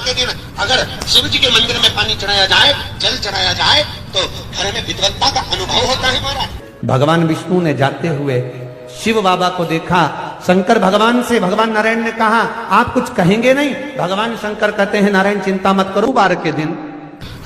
के दिन अगर शिव जी के मंदिर में पानी चढ़ाया जाए, जल चढ़ाया जाए, तो घर में विद्वत्ता का अनुभव होता है महाराज। भगवान विष्णु ने जाते हुए शिव बाबा को देखा। शंकर भगवान से, भगवान नारायण ने कहा आप कुछ कहेंगे नहीं? भगवान शंकर कहते हैं नारायण चिंता मत करो, बार के दिन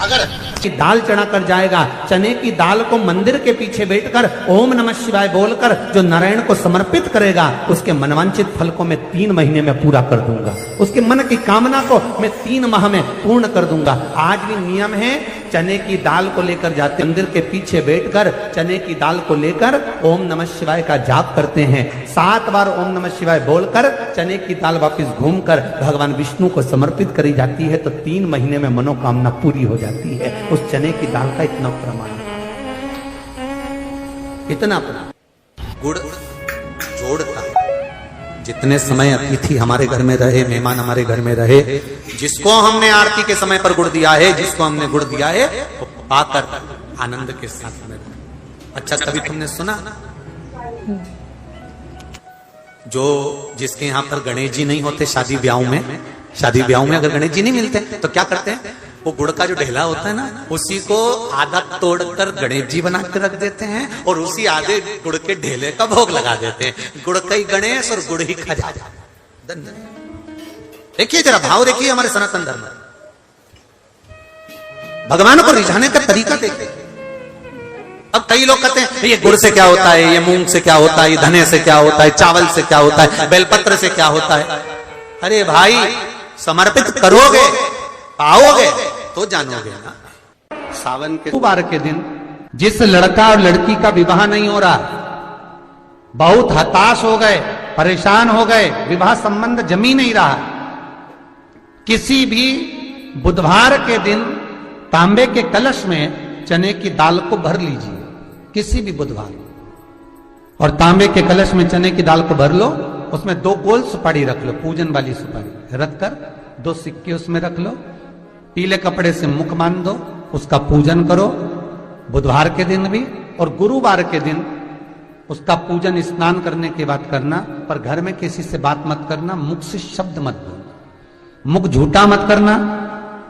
अगर दाल चढ़ा कर जाएगा, चने की दाल को मंदिर के पीछे बैठकर ओम नमः शिवाय बोलकर जो नारायण को समर्पित करेगा, उसके मनवांचित फल को मैं 3 महीने में पूरा कर दूंगा। उसके मन की कामना को मैं 3 माह में पूर्ण कर दूंगा। आज भी नियम है, चने की दाल को लेकर जाते मंदिर के पीछे बैठकर चने की दाल को लेकर ओम नमः शिवाय का जाप करते हैं। 7 बार ओम नमः शिवाय बोलकर चने की दाल वापस घूमकर भगवान विष्णु को समर्पित करी जाती है, तो 3 महीने में मनोकामना पूरी हो जाती है। उस चने की दाल का इतना प्रमाण है, इतना प्रमाण। गुड़ जोड़ता है। जितने समय अतिथि हमारे घर में रहे, मेहमान हमारे घर में रहे, जिसको हमने आरती के समय पर गुड़ दिया है, जिसको हमने गुड़ दिया है, वो पाकर आनंद के साथ में। अच्छा, कभी तुमने सुना जो जिसके यहाँ पर गणेश जी नहीं होते, शादी ब्याह में अगर गणेश जी नहीं मिलते तो क्या करते हैं? वो गुड़ का जो ढेला होता है ना, उसी को आधा तोड़कर गणेश जी बना के रख देते हैं और उसी आधे गुड़ के ढेले का भोग लगा देते हैं। गुड़ का ही गणेश और गुड़ ही खजाना। देखिए जरा भाव देखिए हमारे सनातन धर्म में। भगवान को रिझाने का तरीका देखिए। अब कई लोग कहते हैं ये गुड़ से क्या होता है, ये मूंग से क्या होता है, ये धने से क्या होता है, चावल से क्या होता है, बेलपत्र से क्या होता है। अरे भाई, समर्पित करोगे, पाओगे तो जानोगे ना। सावन के बार के दिन जिस लड़का और लड़की का विवाह नहीं हो रहा, बहुत हताश हो गए, परेशान हो गए, विवाह संबंध जमी नहीं रहा, किसी भी बुधवार के दिन तांबे के कलश में चने की दाल को भर लीजिए, किसी भी बुधवार, और तांबे के कलश में चने की दाल को भर लो। उसमें 2 गोल सुपारी रख लो, पूजन वाली सुपारी रखकर 2 सिक्के उसमें रख लो, पीले कपड़े से मुख बांध दो, उसका पूजन करो बुधवार के दिन भी, और गुरुवार के दिन उसका पूजन स्नान करने के बाद करना। पर घर में किसी से बात मत करना, मुख से शब्द मत बोलना, मुख झूठा मत करना।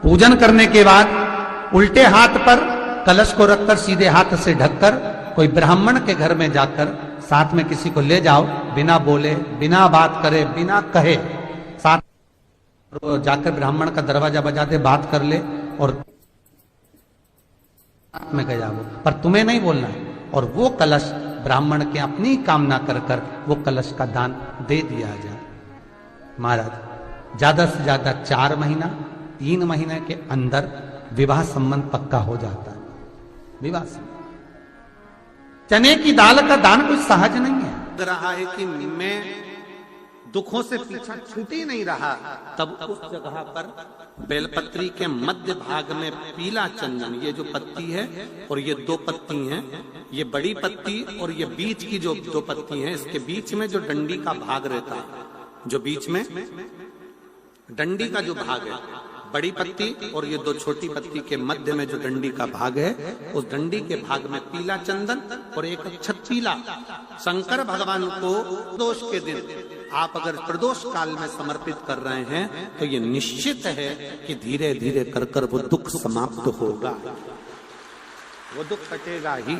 पूजन करने के बाद उल्टे हाथ पर कलश को रखकर सीधे हाथ से ढककर कोई ब्राह्मण के घर में जाकर साथ में किसी को ले जाओ, बिना बोले, बिना बात करे, बिना कहे, साथ जाकर ब्राह्मण का दरवाजा बजा दे, बात कर ले और में गया वो, पर तुम्हें नहीं बोलना है। और वो कलश ब्राह्मण के अपनी कामना कर कर वो कलश का दान दे दिया जाए। महाराज, ज्यादा से ज्यादा 4 महीना 3 महीने के अंदर विवाह संबंध पक्का हो जाता है। विवाह संबंध, चने की दाल का दान कुछ सहज नहीं है। लग रहा है कि मैं दुखों से पीछा छूट ही नहीं रहा, तब उस जगह पर बेलपत्री के मध्य भाग में पीला चंदन, ये जो पत्ती है और ये 2 पत्ती हैं, ये बड़ी पत्ती और ये बीच की जो 2 पत्ती हैं, इसके बीच में जो डंडी का भाग रहता है, जो बीच में डंडी का जो भाग है, बड़ी पत्ती और ये 2 छोटी पत्ती के मध्य में जो डंडी का भाग है, उस डंडी के भाग में पीला चंदन और एक अक्षत पीला। शंकर भगवान को प्रदोष के दिन आप अगर प्रदोष काल में समर्पित कर रहे हैं, तो ये निश्चित है कि धीरे धीरे कर कर वो दुख समाप्त होगा, वो दुख कटेगा ही।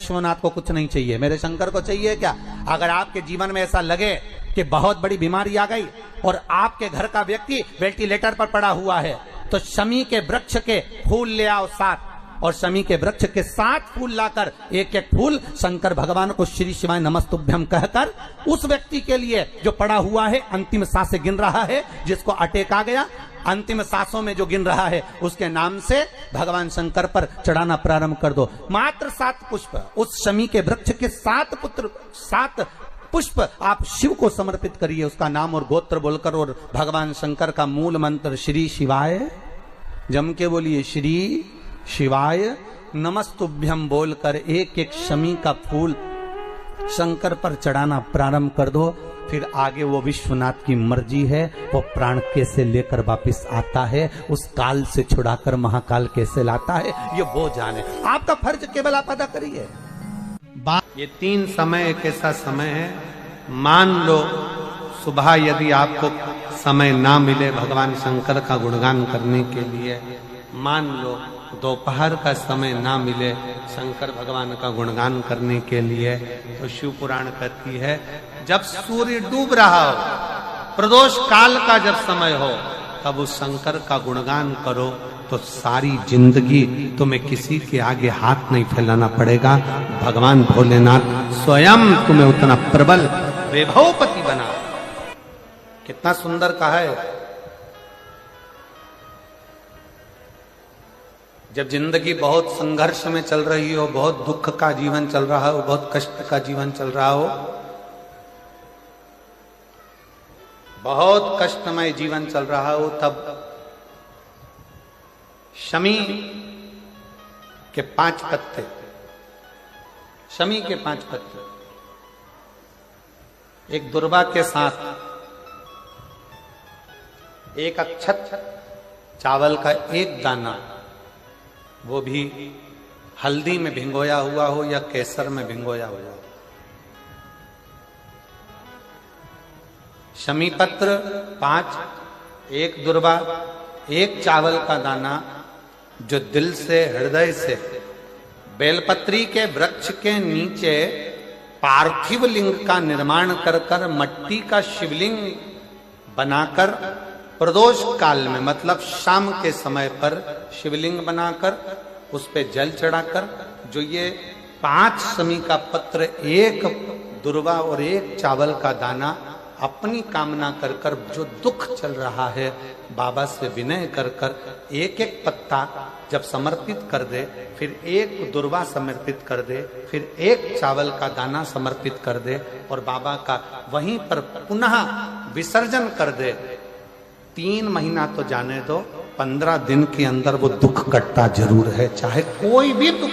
विश्वनाथ को कुछ नहीं चाहिए, मेरे शंकर को चाहिए क्या? अगर आपके जीवन में ऐसा लगे कि बहुत बड़ी बीमारी आ गई और आपके घर का व्यक्ति वेंटिलेटर पर पड़ा हुआ है, तो शमी के वृक्ष के फूल ले आओ 7, और शमी के वृक्ष के 7 फूल लाकर एक एक फूल शंकर भगवान को श्री शिवाय नमस्तुभ्यम कहकर उस व्यक्ति के लिए जो पड़ा हुआ है, अंतिम सांसें गिन रहा है, जिसको अटैक आ गया, अंतिम सांसों में जो गिन रहा है, उसके नाम से भगवान शंकर पर चढ़ाना प्रारंभ कर दो। मात्र 7 पुष्प, उस शमी के वृक्ष के 7 पुष्प आप शिव को समर्पित करिए, उसका नाम और गोत्र बोलकर, और भगवान शंकर का मूल मंत्र श्री शिवाय, जम के बोलिए श्री शिवाय नमस्तुभ्यम बोलकर एक एक शमी का फूल शंकर पर चढ़ाना प्रारंभ कर दो। फिर आगे वो विश्वनाथ की मर्जी है, वो प्राण कैसे लेकर वापिस आता है, उस काल से छुड़ाकर महाकाल कैसे लाता है, ये वो जाने। आपका फर्ज केवल आप अदा करिए। ये 3 समय एक ऐसा समय है, मान लो सुबह यदि आपको समय ना मिले भगवान शंकर का गुणगान करने के लिए, मान लो दोपहर का समय ना मिले शंकर भगवान का गुणगान करने के लिए, तो शिव पुराण कहती है जब सूर्य डूब रहा हो, प्रदोष काल का जब समय हो, तब उस शंकर का गुणगान करो तो सारी जिंदगी तुम्हें किसी के आगे हाथ नहीं फैलाना पड़ेगा। भगवान भोलेनाथ स्वयं तुम्हें उतना प्रबल वैभवपति बना। कितना सुंदर कहा है। जब जिंदगी बहुत संघर्ष में चल रही हो, बहुत दुख का जीवन चल रहा हो, बहुत कष्ट का जीवन चल रहा हो, बहुत कष्टमय जीवन चल रहा हो, तब शमी के 5 पत्ते, शमी के 5 पत्ते, एक दुर्वा के साथ एक अक्षत चावल का एक दाना, वो भी हल्दी में भिंगोया हुआ हो या केसर में भिंगोया हुआ हो, शमी पत्र 5, एक दुर्वा, एक चावल का दाना, जो दिल से हृदय से बेलपत्री के वृक्ष के नीचे पार्थिव लिंग का निर्माण कर कर मट्टी का शिवलिंग बनाकर प्रदोष काल में, मतलब शाम के समय पर शिवलिंग बनाकर उस पे जल चढ़ाकर, जो ये 5 शमी का पत्र, एक दुर्वा और एक चावल का दाना अपनी कामना कर कर, जो दुख चल रहा है बाबा से विनय कर कर एक एक पत्ता जब समर्पित कर दे, फिर एक दुर्वा समर्पित कर दे, फिर एक चावल का दाना समर्पित कर दे और बाबा का वहीं पर पुनः विसर्जन कर दे, 3 महीना तो जाने दो, 15 दिन के अंदर वो दुख कटता जरूर है, चाहे कोई भी दुख,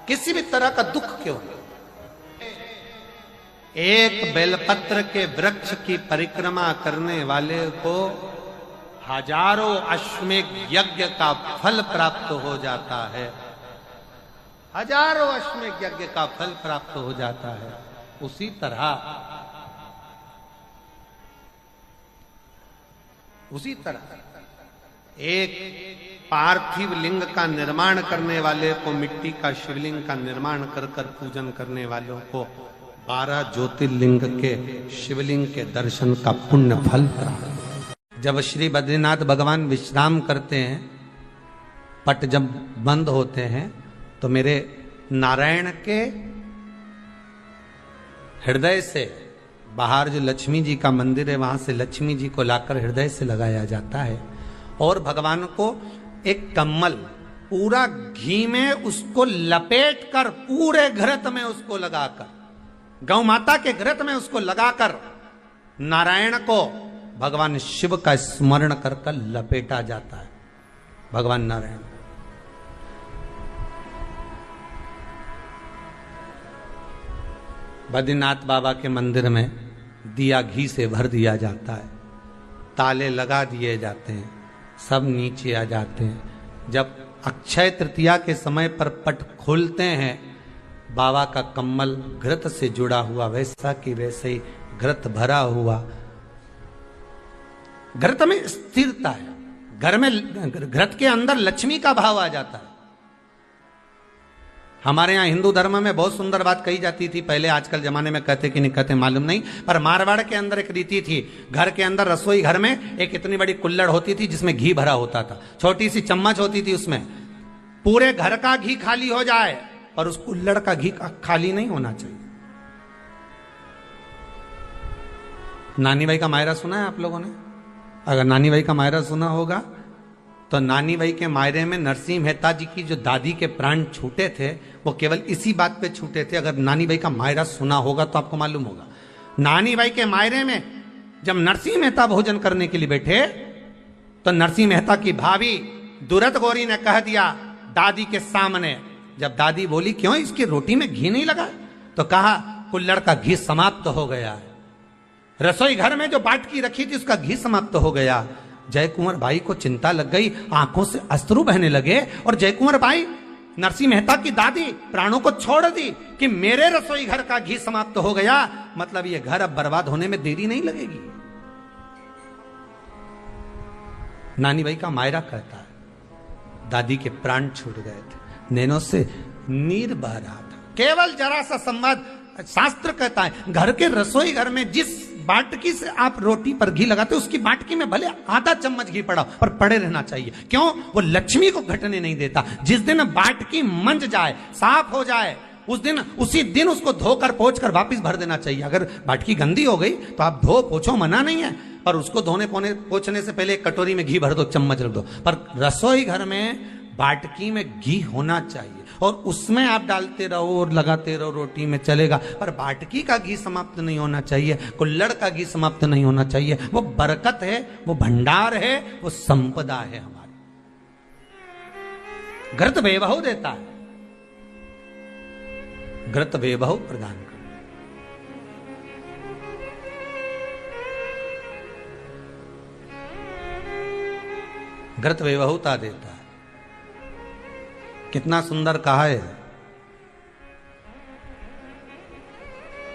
किसी भी तरह का दुख क्यों हो। एक बेलपत्र के वृक्ष की परिक्रमा करने वाले को हजारों अश्वमेध यज्ञ का फल प्राप्त हो जाता है, हजारों अश्वमेध यज्ञ का फल प्राप्त हो जाता है। उसी तरह एक पार्थिव लिंग का निर्माण करने वाले को, मिट्टी का शिवलिंग का निर्माण कर कर पूजन करने वालों को 12 ज्योतिर्लिंग के शिवलिंग के दर्शन का पुण्य फल प्राप्त। जब श्री बद्रीनाथ भगवान विश्राम करते हैं, पट जब बंद होते हैं, तो मेरे नारायण के हृदय से बाहर जो लक्ष्मी जी का मंदिर है, वहां से लक्ष्मी जी को लाकर हृदय से लगाया जाता है और भगवान को एक कम्मल पूरा घी में उसको लपेट कर, पूरे घृत में उसको लगाकर, गौ माता के घृत में उसको लगाकर नारायण को भगवान शिव का स्मरण कर कर लपेटा जाता है। भगवान नारायण बद्रीनाथ बाबा के मंदिर में दिया घी से भर दिया जाता है, ताले लगा दिए जाते हैं, सब नीचे आ जाते हैं। जब अक्षय तृतीया के समय पर पट खोलते हैं, बाबा का कम्मल घृत से जुड़ा हुआ वैसा कि वैसे ही घृत भरा हुआ, घृत में स्थिरता है, घर में घृत के अंदर लक्ष्मी का भाव आ जाता है। हमारे यहाँ हिंदू धर्म में बहुत सुंदर बात कही जाती थी पहले, आजकल जमाने में कहते कि नहीं कहते मालूम नहीं, पर मारवाड़ के अंदर एक रीति थी, घर के अंदर रसोई घर में एक इतनी बड़ी कुल्हड़ होती थी जिसमें घी भरा होता था, छोटी सी चम्मच होती थी, उसमें पूरे घर का घी खाली हो जाए और उस कुल्हड़ का घी खाली नहीं होना चाहिए। नानी भाई का मायरा सुना है आप लोगों ने? अगर नानी भाई का मायरा सुना होगा तो नानी भाई के मायरे में नरसिंह मेहता जी की जो दादी के प्राण छूटे थे, वो केवल इसी बात पे छूटे थे। अगर नानी भाई का मायरा सुना होगा तो आपको मालूम होगा, नानी भाई के मायरे में जब नरसिंह मेहता भोजन करने के लिए बैठे तो नरसिंह मेहता की भाभी दुरत गौरी ने कह दिया दादी के सामने, जब दादी बोली क्यों इसकी रोटी में घी नहीं लगा, तो कहा कुल्हड़ का घी समाप्त हो गया है, रसोई घर में जो बाटकी रखी थी उसका घी समाप्त हो गया। जय कुंवर भाई को चिंता लग गई, आंखों से अश्रु बहने लगे और जय कुंवर भाई नरसिंह मेहता की दादी प्राणों को छोड़ दी कि मेरे रसोई घर का घी समाप्त हो गया, मतलब ये घर अब बर्बाद होने में देरी नहीं लगेगी। नानी भाई का मायरा कहता है, दादी के प्राण छूट गए थे, नैनों से नीर बह रहा था, केवल जरा सा संवाद। शास्त्र कहता है घर के रसोई घर में जिस बाटकी से आप रोटी पर घी लगाते हो उसकी बाटकी में भले आधा चम्मच घी पड़ा पर पड़े रहना चाहिए। क्यों? वो लक्ष्मी को घटने नहीं देता। जिस दिन बाटकी मंज जाए, साफ हो जाए, उसी दिन उसको धोकर पोंछ कर वापस भर देना चाहिए। अगर बाटकी गंदी हो गई तो आप धो पोछो, मना नहीं है, पर उसको धोने पोछने से पहले एक कटोरी में घी भर दो, चम्मच रख दो। पर रसोई घर में बाटकी में घी होना चाहिए और उसमें आप डालते रहो और लगाते रहो, रोटी में चलेगा, पर बाटकी का घी समाप्त नहीं होना चाहिए, कुल्हड़ का घी समाप्त नहीं होना चाहिए। वो बरकत है, वो भंडार है, वो संपदा है हमारी। घृत वैभव देता है, घृत वैभव प्रदान कर, घृत वैभवता देता है। कितना सुंदर कहा है।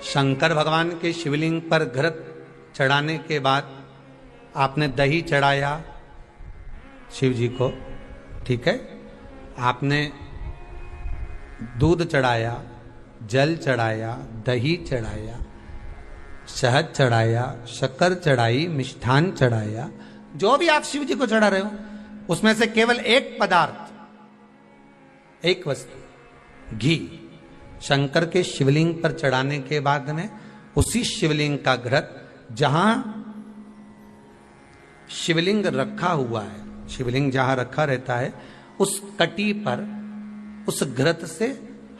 शंकर भगवान के शिवलिंग पर घृत चढ़ाने के बाद आपने दही चढ़ाया शिव जी को, ठीक है, आपने दूध चढ़ाया, जल चढ़ाया, दही चढ़ाया, शहद चढ़ाया, शक्कर चढ़ाई, मिष्ठान चढ़ाया, जो भी आप शिव जी को चढ़ा रहे हो उसमें से केवल एक पदार्थ, एक वस्तु, घी, शंकर के शिवलिंग पर चढ़ाने के बाद में उसी शिवलिंग का घृत, जहां शिवलिंग रखा हुआ है, शिवलिंग जहां रखा रहता है उस कटी पर उस घृत से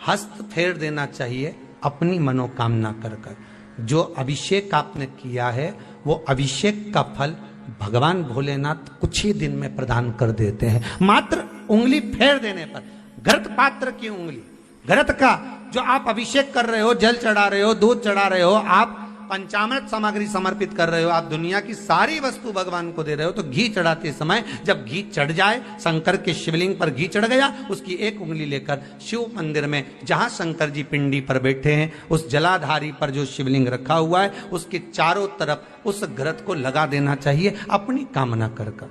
हस्त फेर देना चाहिए अपनी मनोकामना कर कर। जो अभिषेक आपने किया है वो अभिषेक का फल भगवान भोलेनाथ कुछ ही दिन में प्रदान कर देते हैं। मात्र उंगली फेर देने पर, घृत पात्र की उंगली, घृत का जो आप अभिषेक कर रहे हो, जल चढ़ा रहे हो, दूध चढ़ा रहे हो, आप पंचामृत सामग्री समर्पित कर रहे हो, आप दुनिया की सारी वस्तु भगवान को दे रहे हो, तो घी चढ़ाते समय जब घी चढ़ जाए, शंकर के शिवलिंग पर घी चढ़ गया, उसकी एक उंगली लेकर शिव मंदिर में जहां शंकर जी पिंडी पर बैठे हैं उस जलाधारी पर जो शिवलिंग रखा हुआ है उसके चारों तरफ उस घृत को लगा देना चाहिए अपनी कामना कर कर।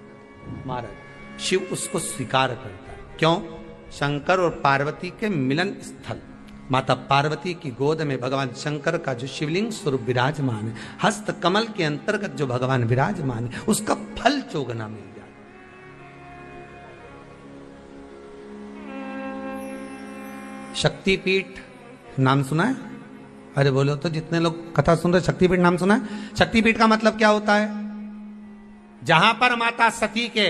महाराज शिव उसको स्वीकार करता है। क्यों? शंकर और पार्वती के मिलन स्थल, माता पार्वती की गोद में भगवान शंकर का जो शिवलिंग स्वरूप विराजमान है, हस्त कमल के अंतर्गत जो भगवान विराजमान है, उसका फल चौगुना मिल जाए। शक्तिपीठ नाम सुना है? अरे बोलो तो, जितने लोग कथा सुन रहे, शक्तिपीठ नाम सुना है? शक्तिपीठ का मतलब क्या होता है? जहां पर माता सती के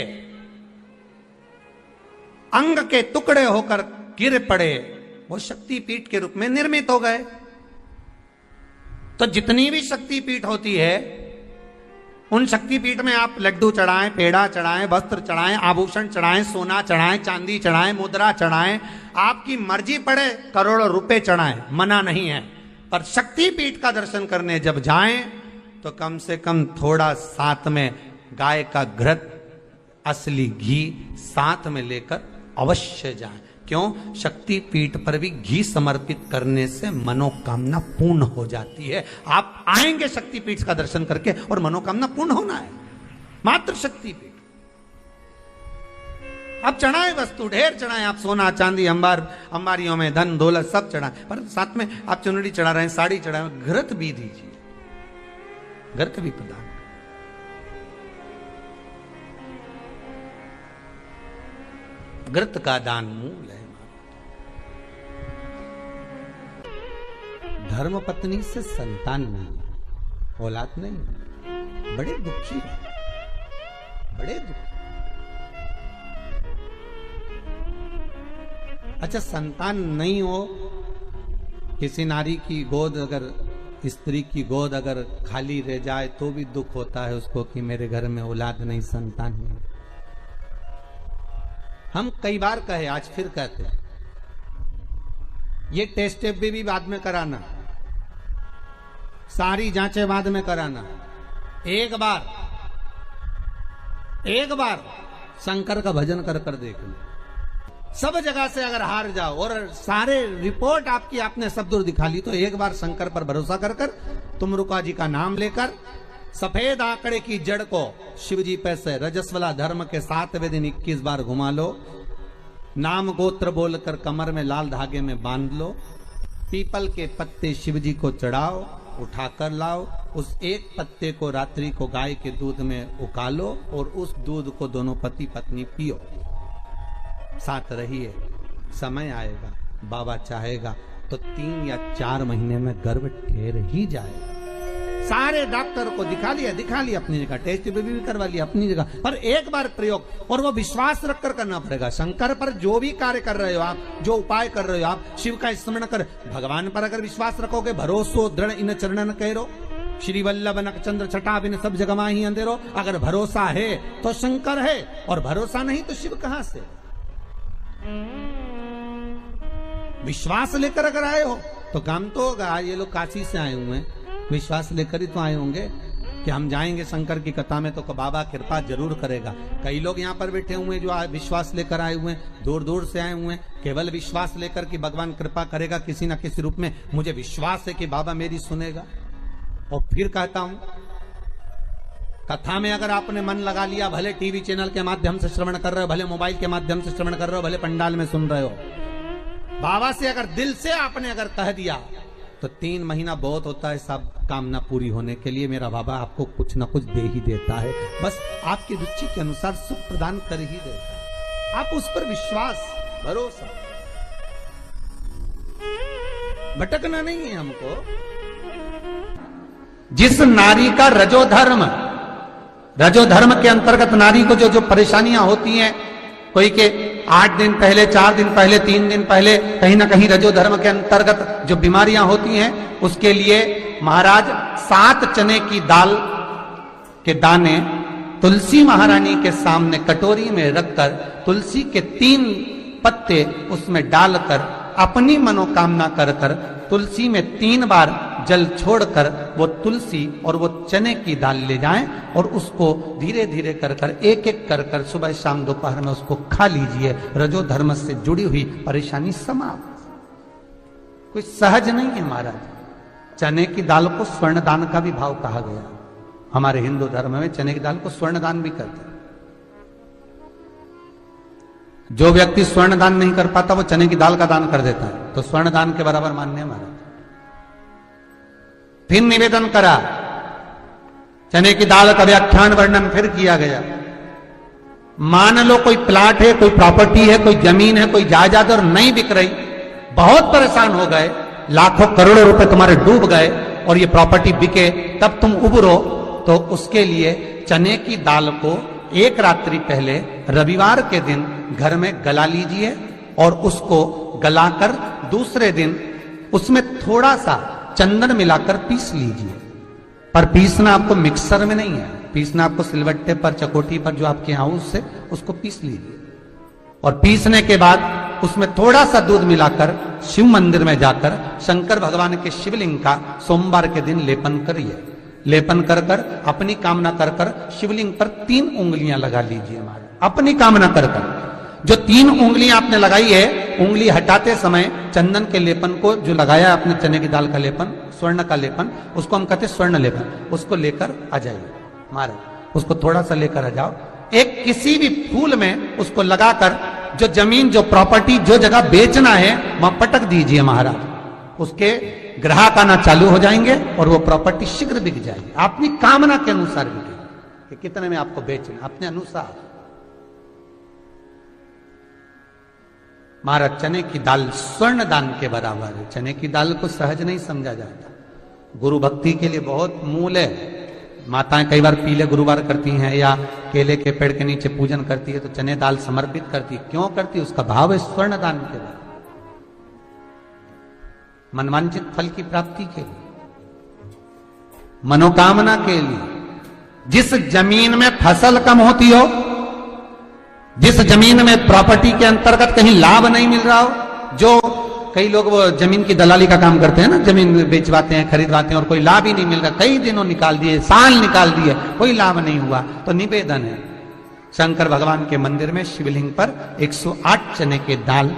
अंग के टुकड़े होकर गिर पड़े वो शक्तिपीठ के रूप में निर्मित हो गए। तो जितनी भी शक्तिपीठ होती है उन शक्तिपीठ में आप लड्डू चढ़ाएं, पेड़ा चढ़ाएं, वस्त्र चढ़ाएं, आभूषण चढ़ाएं, सोना चढ़ाएं, चांदी चढ़ाएं, मुद्रा चढ़ाएं, आपकी मर्जी पड़े करोड़ों रुपए चढ़ाएं, मना नहीं है। पर शक्तिपीठ का दर्शन करने जब जाएं तो कम से कम थोड़ा साथ में गाय का घृत, असली घी साथ में लेकर अवश्य जाएं। क्यों? शक्तिपीठ पर भी घी समर्पित करने से मनोकामना पूर्ण हो जाती है। आप आएंगे शक्तिपीठ का दर्शन करके और मनोकामना पूर्ण होना है। मात्र शक्तिपीठ। आप चढ़ाएं वस्तु, ढेर चढ़ाएं, आप सोना चांदी अंबारियों में धन दौलत सब चढ़ाएं, पर साथ में आप चुनरी चढ़ा रहे हैं, साड़ी चढ़ाएं, घृत भी दीजिए, घृत भी प्रदान। घृत का दान मूल है। धर्म पत्नी से संतान नहीं, औलाद नहीं, बड़े दुखी है, बड़े दुखी। अच्छा, संतान नहीं हो, किसी नारी की गोद, अगर स्त्री की गोद अगर खाली रह जाए तो भी दुख होता है उसको कि मेरे घर में औलाद नहीं, संतान नहीं। हम कई बार कहे, आज फिर कहते हैं, ये टेस्ट भी बाद में कराना, सारी जांचें बाद में कराना। एक बार शंकर का भजन कर कर देख लो, सब जगह से अगर हार जाओ और सारे रिपोर्ट आपकी आपने सब दूर दिखा ली, तो एक बार शंकर पर भरोसा कर कर तुमरुका जी का नाम लेकर सफेद आंकड़े की जड़ को शिव जी पे से रजस्वला धर्म के 7वें दिन 21 बार घुमा लो, नाम गोत्र बोलकर कमर में लाल धागे में बांध लो, पीपल के पत्ते शिव जी को चढ़ाओ, उठाकर लाओ, उस एक पत्ते को रात्रि को गाय के दूध में उकालो और उस दूध को दोनों पति पत्नी पियो, साथ रहिए। समय आएगा, बाबा चाहेगा तो 3 या 4 महीने में गर्भ ठहर ही जाएगा। सारे डॉक्टर को दिखा लिया अपनी जगह, टेस्ट भी करवा लिया अपनी जगह, पर एक बार प्रयोग, और वो विश्वास रखकर करना पड़ेगा। शंकर पर जो भी कार्य कर रहे हो आप, जो उपाय कर रहे हो आप, शिव का स्मरण कर, भगवान पर अगर विश्वास रखोगे, भरोसो दृढ़ इन चरणन कहो, श्री वल्लभ नक चंद्र छटा बिन सब जगमा ही अंधेरो। अगर भरोसा है तो शंकर है, और भरोसा नहीं तो शिव कहां से। विश्वास लेकर अगर आए हो तो काम तो होगा। ये लोग काशी से आए हुए हैं, विश्वास लेकर ही तो आए होंगे कि हम जाएंगे शंकर की कथा में तो बाबा कृपा जरूर करेगा। कई लोग यहाँ पर बैठे हुए हैं जो विश्वास लेकर आए हुए हैं, दूर दूर से आए हुए हैं, केवल विश्वास लेकर कि भगवान कृपा करेगा किसी न किसी रूप में, मुझे विश्वास है कि बाबा मेरी सुनेगा। और फिर कहता हूं, कथा में अगर आपने मन लगा लिया, भले टीवी चैनल के माध्यम से श्रवण कर रहे हो, भले मोबाइल के माध्यम से श्रवण कर रहे हो, भले पंडाल में सुन रहे हो, बाबा से अगर दिल से आपने अगर कह दिया तो 3 महीना बहुत होता है सब कामना पूरी होने के लिए। मेरा बाबा आपको कुछ ना कुछ दे ही देता है, बस आपकी रुचि के अनुसार सुख प्रदान कर ही देता है। आप उस पर विश्वास, भरोसा, भटकना नहीं है हमको। जिस नारी का रजोधर्म के अंतर्गत नारी को जो परेशानियां होती हैं, कोई के 8 दिन पहले, 4 दिन पहले, 3 दिन पहले कहीं ना कहीं रजोधर्म के अंतर्गत जो बीमारियां होती हैं, उसके लिए महाराज 7 चने की दाल के दाने तुलसी महारानी के सामने कटोरी में रखकर तुलसी के 3 पत्ते उसमें डालकर अपनी मनोकामना कर कर तुलसी में 3 बार जल छोड़कर वो तुलसी और वो चने की दाल ले जाएं और उसको धीरे धीरे कर कर एक एक कर कर सुबह शाम दोपहर में उसको खा लीजिए। रजो धर्म से जुड़ी हुई परेशानी समाप्त। कोई सहज नहीं है महाराज। चने की दाल को स्वर्ण दान का भी भाव कहा गया। हमारे हिंदू धर्म में चने की दाल को स्वर्ण दान भी करते हैं। जो व्यक्ति स्वर्ण दान नहीं कर पाता वो चने की दाल का दान कर देता है, तो स्वर्ण दान के बराबर मान्य महाराज। फिर निवेदन करा, चने की दाल का व्याख्यान वर्णन फिर किया गया। मान लो कोई प्लाट है, कोई प्रॉपर्टी है, कोई जमीन है, कोई जायदाद और नहीं बिक रही, बहुत परेशान हो गए, लाखों करोड़ों रुपए तुम्हारे डूब गए और ये प्रॉपर्टी बिके, तब तुम उबरो, तो उसके लिए चने की दाल को एक रात्रि पहले रविवार के दिन घर में गला लीजिए और उसको गलाकर दूसरे दिन उसमें थोड़ा सा चंदन मिलाकर पीस लीजिए। पर पीसना आपको मिक्सर में नहीं है, पीसना आपको सिलवट्टे पर, चकोटी पर जो आपके यहां उससे उसको पीस लीजिए। और पीसने के बाद उसमें थोड़ा सा दूध मिलाकर शिव मंदिर में जाकर शंकर भगवान के शिवलिंग का सोमवार के दिन लेपन करिए। लेपन कर कर अपनी कामना कर कर शिवलिंग पर 3 उंगलियां लगा लीजिए महाराज, अपनी कामना कर कर। जो 3 उंगलियां आपने लगाई है, उंगली हटाते समय चंदन के लेपन को जो लगाया आपने, चने की दाल का लेपन, स्वर्ण का लेपन, उसको हम कहते हैं स्वर्ण लेपन, उसको लेकर आ जाइए महाराज। उसको थोड़ा सा लेकर आ जाओ, एक किसी भी फूल में उसको लगाकर जो जमीन, जो प्रॉपर्टी, जो जगह बेचना है वहां पटक दीजिए महाराज। उसके ग्राहक आना चालू हो जाएंगे और वो प्रॉपर्टी शीघ्र बिक जाएगी। अपनी कामना के अनुसार बिकेगी कि कितने में आपको बेचना, अपने अनुसार। महाराज चने की दाल स्वर्ण दान के बराबर है। चने की दाल को सहज नहीं समझा जाता, गुरु भक्ति के लिए बहुत मूल है। माताएं कई बार पीले गुरुवार करती हैं या केले के पेड़ के नीचे पूजन करती है तो चने दाल समर्पित करती है। क्यों करती है? उसका भाव है स्वर्ण दान के बराबर, मनवांचित फल की प्राप्ति के लिए, मनोकामना के लिए। जिस जमीन में फसल कम होती हो, जिस जमीन में प्रॉपर्टी के अंतर्गत कहीं लाभ नहीं मिल रहा हो, जो कई लोग वो जमीन की दलाली का काम करते हैं ना, जमीन बेचवाते हैं, खरीदवाते हैं और कोई लाभ ही नहीं मिल रहा, कई दिनों निकाल दिए, साल निकाल दिए, कोई लाभ नहीं हुआ, तो निवेदन है शंकर भगवान के मंदिर में शिवलिंग पर 108 चने के दाल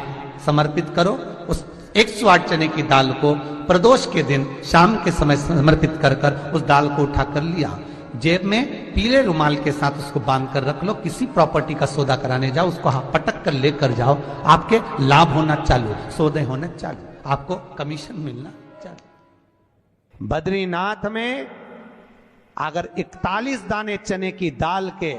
समर्पित करो। उस 108 चने की दाल को प्रदोष के दिन शाम के समय समर्पित कर कर उस दाल को उठाकर लिया, जेब में पीले रुमाल के साथ उसको बांध कर रख लो। किसी प्रॉपर्टी का सौदा कराने जाओ, उसको पटक कर लेकर जाओ, आपके लाभ होना चालू, सौदे होने चालू, आपको कमीशन मिलना चालू। बद्रीनाथ में अगर 41 दाने चने की दाल के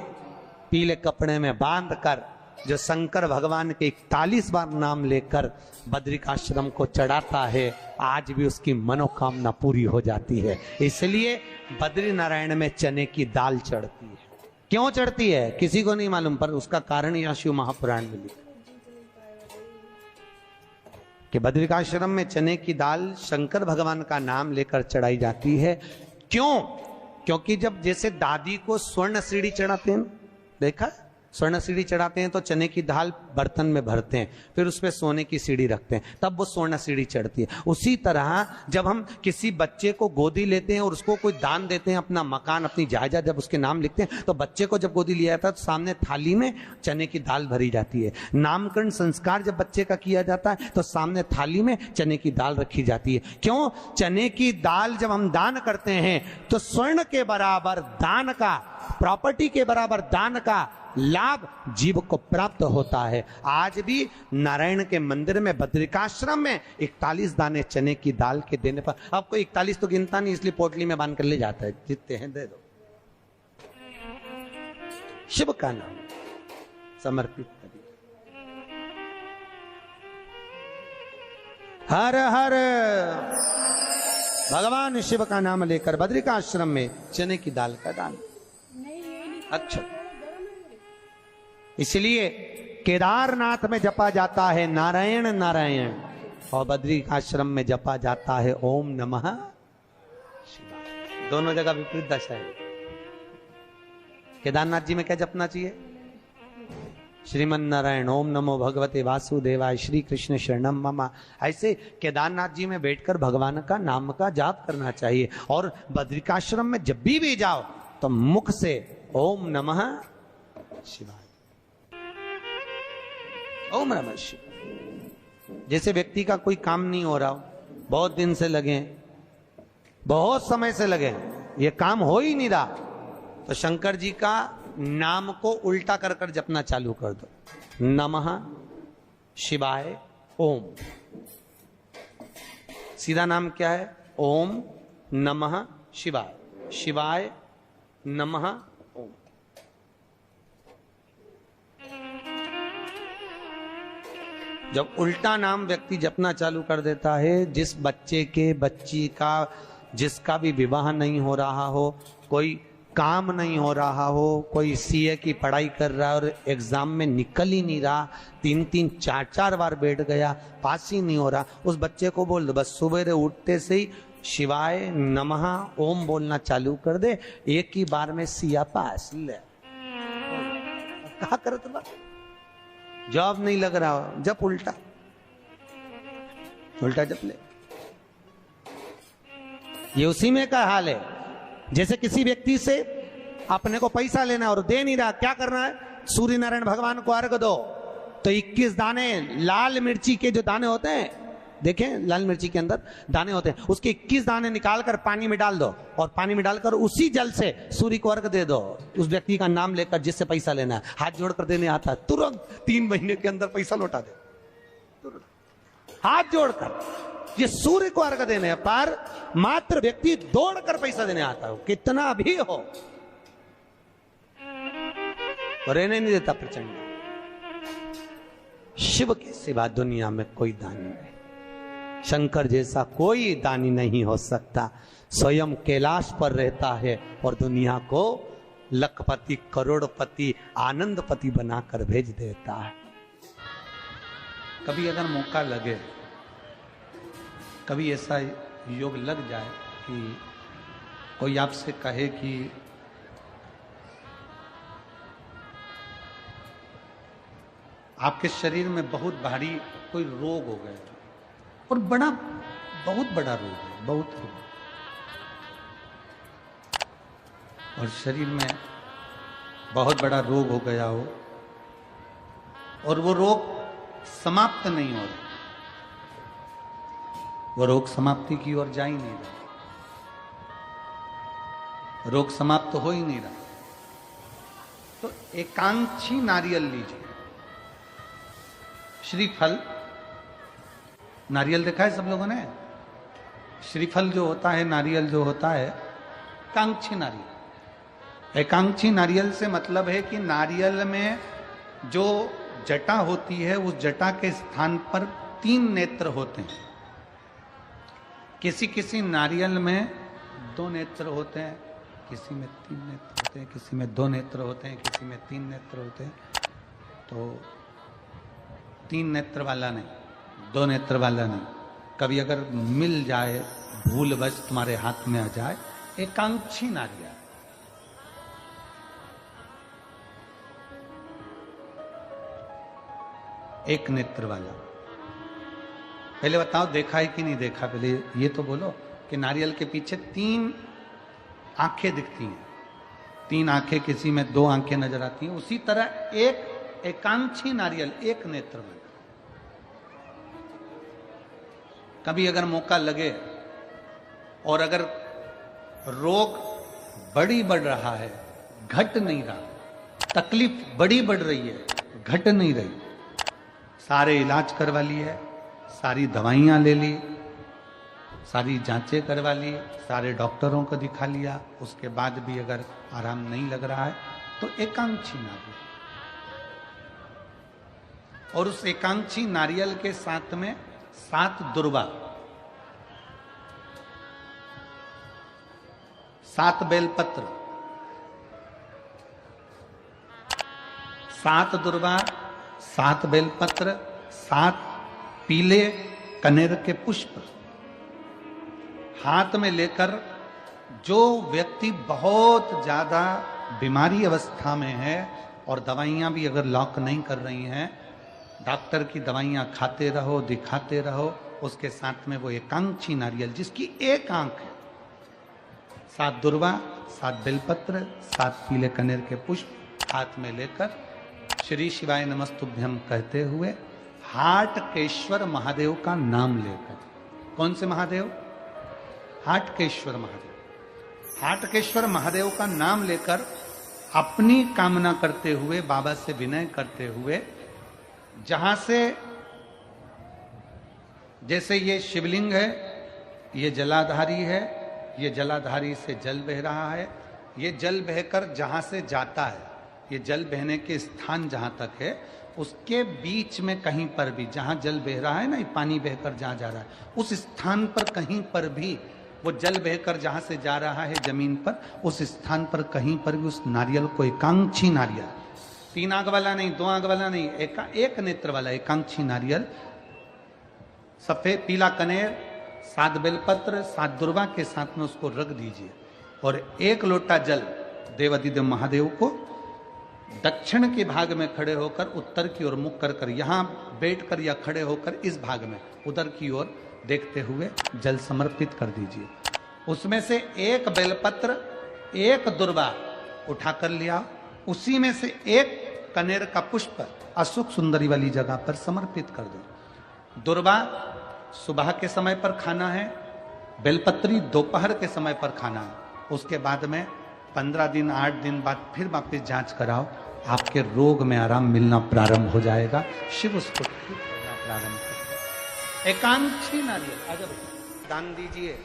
पीले कपड़े में बांध कर जो शंकर भगवान के 41 बार नाम लेकर बद्रिकाश्रम को चढ़ाता है, आज भी उसकी मनोकामना पूरी हो जाती है। इसलिए बद्री नारायण में चने की दाल चढ़ती है। क्यों चढ़ती है किसी को नहीं मालूम, पर उसका कारण यह शिव महापुराण में लिखा कि बद्रिकाश्रम में चने की दाल शंकर भगवान का नाम लेकर चढ़ाई जाती है। क्यों? क्योंकि जब जैसे दादी को स्वर्ण सीढ़ी चढ़ाते हैं, देखा स्वर्ण सीढ़ी चढ़ाते हैं तो चने की दाल बर्तन में भरते हैं, फिर उसमें सोने की सीढ़ी रखते हैं, तब वो स्वर्ण सीढ़ी चढ़ती है। उसी तरह जब हम किसी बच्चे को गोदी लेते हैं और उसको कोई दान देते हैं, अपना मकान अपनी जायदाद जब उसके नाम लिखते हैं, तो बच्चे को जब गोदी लिया जाता है तो सामने थाली में चने की दाल भरी जाती है। नामकरण संस्कार जब बच्चे का किया जाता है तो सामने थाली में चने की दाल रखी जाती है। क्यों? चने की दाल जब हम दान करते हैं तो स्वर्ण के बराबर दान का, प्रॉपर्टी के बराबर दान का लाभ जीव को प्राप्त होता है। आज भी नारायण के मंदिर में बद्रिकाश्रम में 41 दाने चने की दाल के देने पर, आपको 41 तो गिनता नहीं इसलिए पोटली में बांध कर ले जाता है, जितने हैं दे दो, शिव का नाम समर्पित करिए। हर हर भगवान शिव का नाम लेकर बद्रिकाश्रम में चने की दाल का दान। अच्छा, इसलिए केदारनाथ में जपा जाता है नारायण नारायण और बद्रिकाश्रम में जपा जाता है ओम नमः शिवाय। दोनों जगह विपरीत दशा है। केदारनाथ जी में क्या जपना चाहिए? श्रीमन नारायण ओम नमो भगवते वासुदेवाय श्री कृष्ण शरणम मम। ऐसे केदारनाथ जी में बैठकर भगवान का नाम का जाप करना चाहिए। और बद्रिकाश्रम में जब भी जाओ तो मुख से ओम नमः शिवाय, ओम नमः शिवाय। जैसे व्यक्ति का कोई काम नहीं हो रहा हो, बहुत दिन से लगे, बहुत समय से लगे, ये काम हो ही नहीं रहा, तो शंकर जी का नाम को उल्टा कर कर जपना चालू कर दो। नमः शिवाय ओम। सीधा नाम क्या है? ओम नमः शिवाय, शिवाय नमः ओम। जब उल्टा नाम व्यक्ति जपना चालू कर देता है, जिस बच्चे के, बच्ची का, जिसका भी विवाह नहीं हो रहा हो, कोई काम नहीं हो रहा हो, कोई सीए की पढ़ाई कर रहा है और एग्जाम में निकल ही नहीं रहा, 3-3 4-4 बार बैठ गया, पास ही नहीं हो रहा, उस बच्चे को बोल दो बस सुबह उठते से ही शिवाय नमः ओम बोलना चालू कर दे, एक ही बार में सिया पास ले। कहा करत बा, जॉब नहीं लग रहा, जब उल्टा उल्टा जप ले। ये उसी में का हाल है। जैसे किसी व्यक्ति से अपने को पैसा लेना और दे नहीं रहा, क्या करना है? सूर्य नारायण भगवान को अर्घ दो। तो 21 दाने लाल मिर्ची के जो दाने होते हैं, देखें लाल मिर्ची के अंदर दाने होते हैं, उसके 21 दाने निकालकर पानी में डाल दो और पानी में डालकर उसी जल से सूर्य को अर्घ दे दो। उस व्यक्ति का नाम लेकर जिससे पैसा लेना है, हाथ जोड़कर देने आता है, तुरंत 3 महीने के अंदर पैसा लौटा दे, तुरंत हाथ जोड़कर। ये सूर्य को अर्घ देने है, पर मात्र व्यक्ति दौड़कर पैसा देने आता है, कितना भी हो, रहने नहीं देता प्रचंड। शिव के सिवा दुनिया में कोई दानी नहीं, शंकर जैसा कोई दानी नहीं हो सकता। स्वयं कैलाश पर रहता है और दुनिया को लखपति, करोड़पति, आनंदपति बनाकर भेज देता है। कभी अगर मौका लगे, कभी ऐसा योग लग जाए कि कोई आपसे कहे कि आपके शरीर में बहुत भारी कोई रोग हो गया और बहुत बड़ा रोग है, बहुत रोग, और शरीर में बहुत बड़ा रोग हो गया हो और वो रोग समाप्त नहीं हो रहा, वो रोग समाप्ति की ओर जा ही नहीं रहा, रोग समाप्त हो ही नहीं रहा, तो एकांक्षी नारियल लीजिए। श्रीफल, नारियल देखा है सब लोगों ने? श्रीफल जो होता है, नारियल जो होता है, एकांक्षी नारियल। एकांक्षी नारियल से मतलब है कि नारियल में जो जटा होती है उस जटा के स्थान पर 3 नेत्र होते हैं। किसी किसी नारियल में 2 नेत्र होते हैं, किसी में 3 नेत्र होते हैं, किसी में 2 नेत्र होते हैं, किसी में 3 नेत्र होते हैं। तो 3 नेत्र वाला नहीं, 2 नेत्र वाला नहीं, कभी अगर मिल जाए, भूलवश तुम्हारे हाथ में आ जाए, एकांक्षी नारियल। एक नेत्र वाला। पहले बताओ देखा है कि नहीं देखा? पहले ये तो बोलो कि नारियल के पीछे 3 आंखें दिखती हैं, 3 आंखें, किसी में 2 आंखें नजर आती हैं। उसी तरह एक एकांक्षी नारियल, एक नेत्र वाला। कभी अगर मौका लगे और अगर रोग बढ़ रहा है, घट नहीं रहा, तकलीफ बढ़ रही है, घट नहीं रही, सारे इलाज करवा लिए, सारी दवाइयां ले ली, सारी जांचें करवा ली, सारे डॉक्टरों को दिखा लिया, उसके बाद भी अगर आराम नहीं लग रहा है तो एकांक्षी नारियल। और उस एकांक्षी नारियल के साथ में 7 दुर्वा, 7 बेलपत्र, 7 दुर्वा, 7 बेलपत्र, 7 पीले कनेर के पुष्प हाथ में लेकर, जो व्यक्ति बहुत ज्यादा बीमारी अवस्था में है और दवाइयां भी अगर लॉक नहीं कर रही हैं, डॉक्टर की दवाइयां खाते रहो, दिखाते रहो, उसके साथ में वो एकांक्षी नारियल जिसकी एक आंख है, 7 दुर्वा, 7 बेलपत्र, 7 पीले कनेर के पुष्प हाथ में लेकर श्री शिवाय नमस्तुभ्यम कहते हुए हाटकेश्वर महादेव का नाम लेकर। कौन से महादेव? हाटकेश्वर महादेव। हाटकेश्वर महादेव का नाम लेकर अपनी कामना करते हुए, बाबा से विनय करते हुए, जहां से, जैसे ये शिवलिंग है, ये जलाधारी है, ये जलाधारी से जल बह रहा है, ये जल बहकर जहां से जाता है, ये जल बहने के स्थान जहां तक है, उसके बीच में कहीं पर भी, जहां जल बह रहा है ना, ये पानी बहकर जहां जा रहा है, उस स्थान पर कहीं पर भी, वो जल बहकर जहां से जा रहा है जमीन पर, उस स्थान पर कहीं पर भी उस नारियल को, एकांक्षी नारियल, 3 आंख वाला नहीं, 2 आंख वाला नहीं, एक नेत्र वाला एकांक्षी नारियल, सफेद पीला कनेर, 7 बेलपत्र, 7 दुर्वा के साथ में उसको रख दीजिए और 1 लोटा जल देवाधिदेव महादेव को दक्षिण के भाग में खड़े होकर, उत्तर की ओर मुख कर यहां बैठकर या खड़े होकर इस भाग में उधर की ओर देखते हुए जल समर्पित कर दीजिए। उसमें से 1 बेलपत्र, 1 दुर्वा उठा कर लिया, उसी में से 1 कनेर का पुष्प अशोक सुंदरी वाली जगह पर समर्पित कर दो। दुर्वा सुबह के समय पर खाना है, बेलपत्री दोपहर के समय पर खाना है। उसके बाद में 15 दिन 8 दिन बाद फिर वापस जांच कराओ, आपके रोग में आराम मिलना प्रारंभ हो जाएगा। शिव उसको ठीक करना प्रारंभ कर। एकांक्षी नारियल अगर दान दीजिए,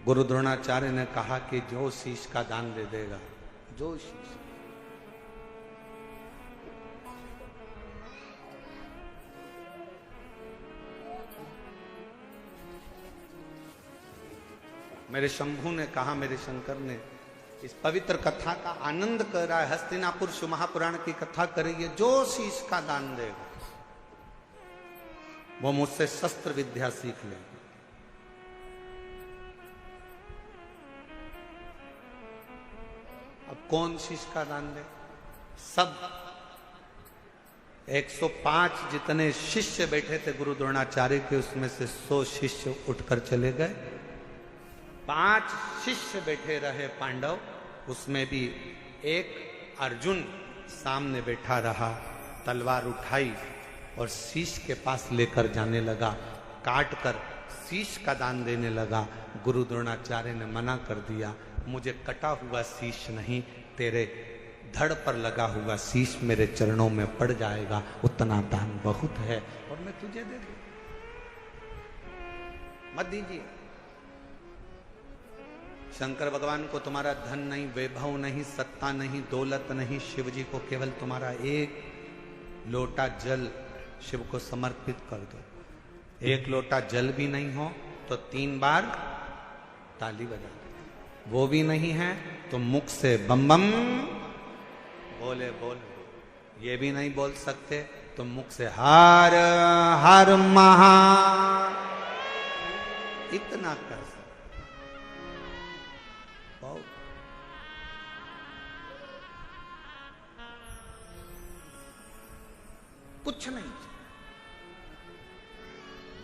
गुरु द्रोणाचार्य ने कहा कि जो शीश का दान दे देगा, जो शीश, मेरे शंभू ने कहा, मेरे शंकर ने, इस पवित्र कथा का आनंद कर रहा है, हस्तिनापुर महापुराण की कथा करिए, जो शीश का दान देगा वो मुझसे शस्त्र विद्या सीख लेगा। अब कौन शीश का दान दे? सब 105 जितने शिष्य बैठे थे गुरु द्रोणाचार्य के, उसमें से 100 शिष्य उठकर चले गए। 5 शिष्य बैठे रहे पांडव, उसमें भी एक अर्जुन सामने बैठा रहा, तलवार उठाई और शीश के पास लेकर जाने लगा, काट कर शीश का दान देने लगा। गुरु द्रोणाचार्य ने मना कर दिया, मुझे कटा हुआ शीश नहीं, तेरे धड़ पर लगा हुआ शीश मेरे चरणों में पड़ जाएगा, उतना दान बहुत है और मैं तुझे दे दूं, मत दीजिए। शंकर भगवान को तुम्हारा धन नहीं, वैभव नहीं, सत्ता नहीं, दौलत नहीं, शिव जी को केवल तुम्हारा एक लोटा जल शिव को समर्पित कर दो। एक लोटा जल भी नहीं हो तो 3 बार ताली बजा दो, वो भी नहीं है तो मुख से बम बम बोले बोले, ये भी नहीं बोल सकते तो मुख से हर हर महा, इतना कर सकते बहुत। कुछ नहीं।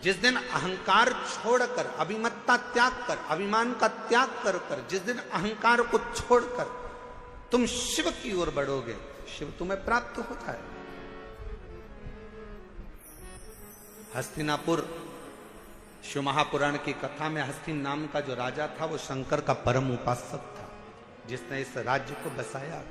जिस दिन अहंकार छोड़कर, अभिमत्ता त्याग कर, अभिमान का त्याग कर, जिस दिन अहंकार को छोड़कर तुम शिव की ओर बढ़ोगे, शिव तुम्हें प्राप्त होता है। हस्तिनापुर शिव महापुराण की कथा में हस्तिन नाम का जो राजा था वो शंकर का परम उपासक था, जिसने इस राज्य को बसाया।